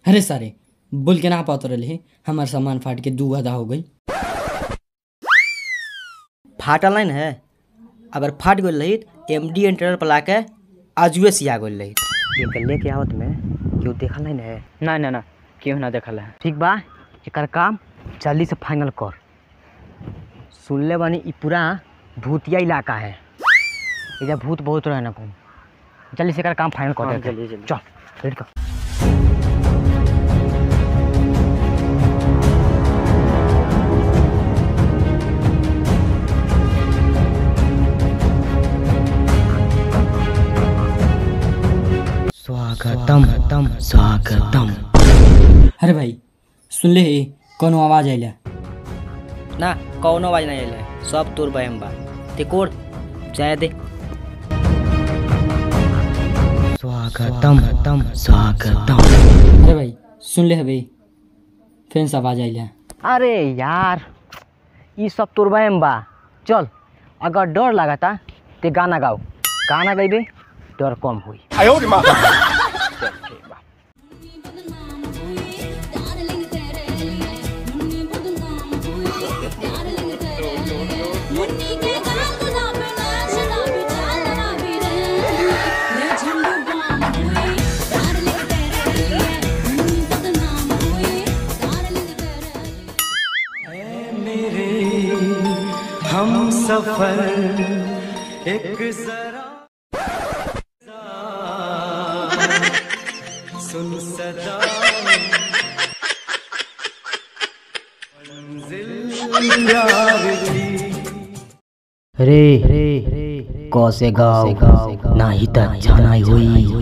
अरे सारे बोल के ना पाते रहे हमार सामान फाट के 2 आधा हो गई। फाटल नहीं है, अगर फाट गई रही MD इंटरनल पर लाके आजुए सिया गई रही। ये लेके आवत में क्यों देखल नहीं है? ना ना ना क्यों ना देखल है। ठीक बा, एकर काम जल्दी से फाइनल कर। सुनले बानी ई पूरा भूतिया इलाका है, इधर भूत बहुत रहे ना। जल्दी से एकर काम फाइनल कर। हाँ, जल्दी जल्दी चल रेडी कर। स्वागतम स्वागतम। अरे भाई सुन ले कोनो आवाज आइला? ना कौनो आवाज नहीं आइला, सब तोर बहम बा। ते कोर जाए दे। स्वागतम स्वागतम। अरे भाई सुन ले भाई फिर से आवाज आइला। अरे यार ये सब तोर बहम बा। चल अगर डर लगाता ते गाना गाओ, गाना गाइबे डर कम हुई। हम सफर एक जरा सुन सदा रे कौसे गाओ नाही त जानाई हुई।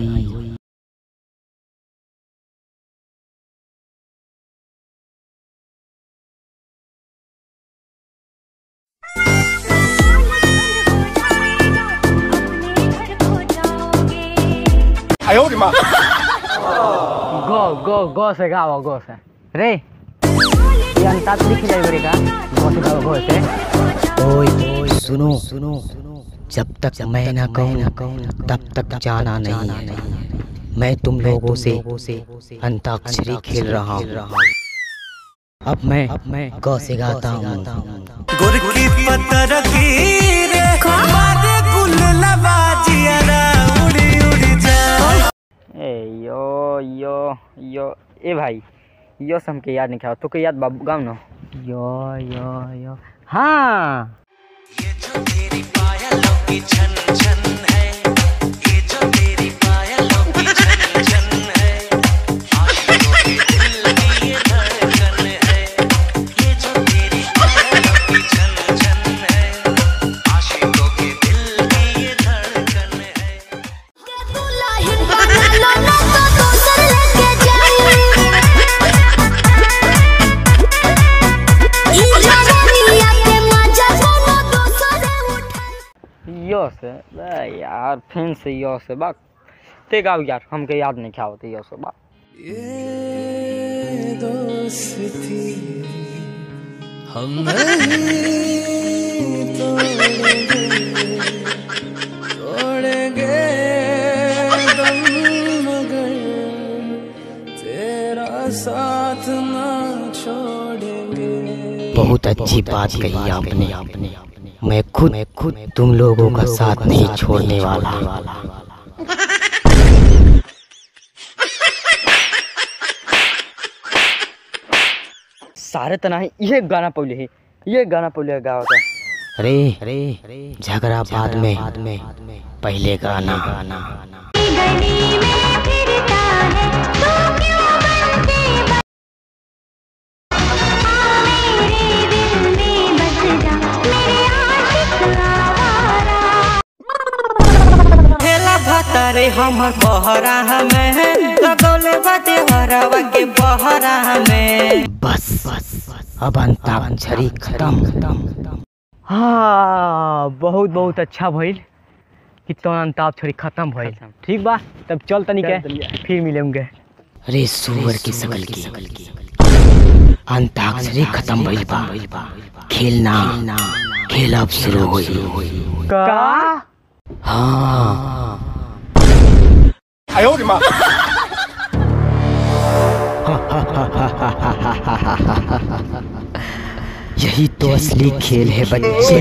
गो गो गो से गाओ, गो से रे ये अंताक्षरी खिलाई बरेगा। गो से गाओ, गो से। ओए सुनो सुनो, जब तक मैं ना कहूँ तब तक जाना नहीं। मैं तुम लोगों से अंताक्षरी खेल रहा हूँ। अब मैं गौ से गाता हूँ। गुर की पत्थर की रे मारे गुल लबाजिया उड़ी उड़ी जा। ए यो यो यो ए भाई यो से हमके याद नहीं खाओ। तो के याद बाबू गाँव ना यो यो यो हाँ। ये जो तेरी पायलों की छन छन है, ये जो तेरी पायलों की छन छन है, आशिकों के दिल की ये धड़कन है। ये जो तेरी पायलों की छन छन है, आशिकों के दिल की ये धड़कन है। यो से यार फिर से यो से बात ते गाँव यार हमके याद नहीं खाओ ते यो से बात। ये दोस्ती हम नहीं तोड़ेंगे दम मगर तेरा साथ ना छोड़ेंगे। बहुत अच्छी बात कही आपने। मैं खुद तुम लोगों का साथ नहीं छोड़ने वाला। सारे तना है ये गाना पहले है, ये गाना पहले गाओ था। रे झगड़ा बाद में, पहले गाना। गली में फिरता है तू क्यों बन के मेरे दिल में बस जा मेरे आशिक आवारा। हेला भतारे हमर बहरा में लगौले बाते हरवा के बहरा में। बस अब अंताक्षरी खत्म। हाँ, बहुत बहुत अच्छा भइल कि तो अंताक्षरी खत्म भइल। ठीक बा, तब चल तनी के फिर मिलेंगे। अरे सुअर की शकल की अंताक्षरी खत्म भइल बा, खेलना खेल अब शुरू होई। का? हाँ। यही तो असली खेल है बच्चे।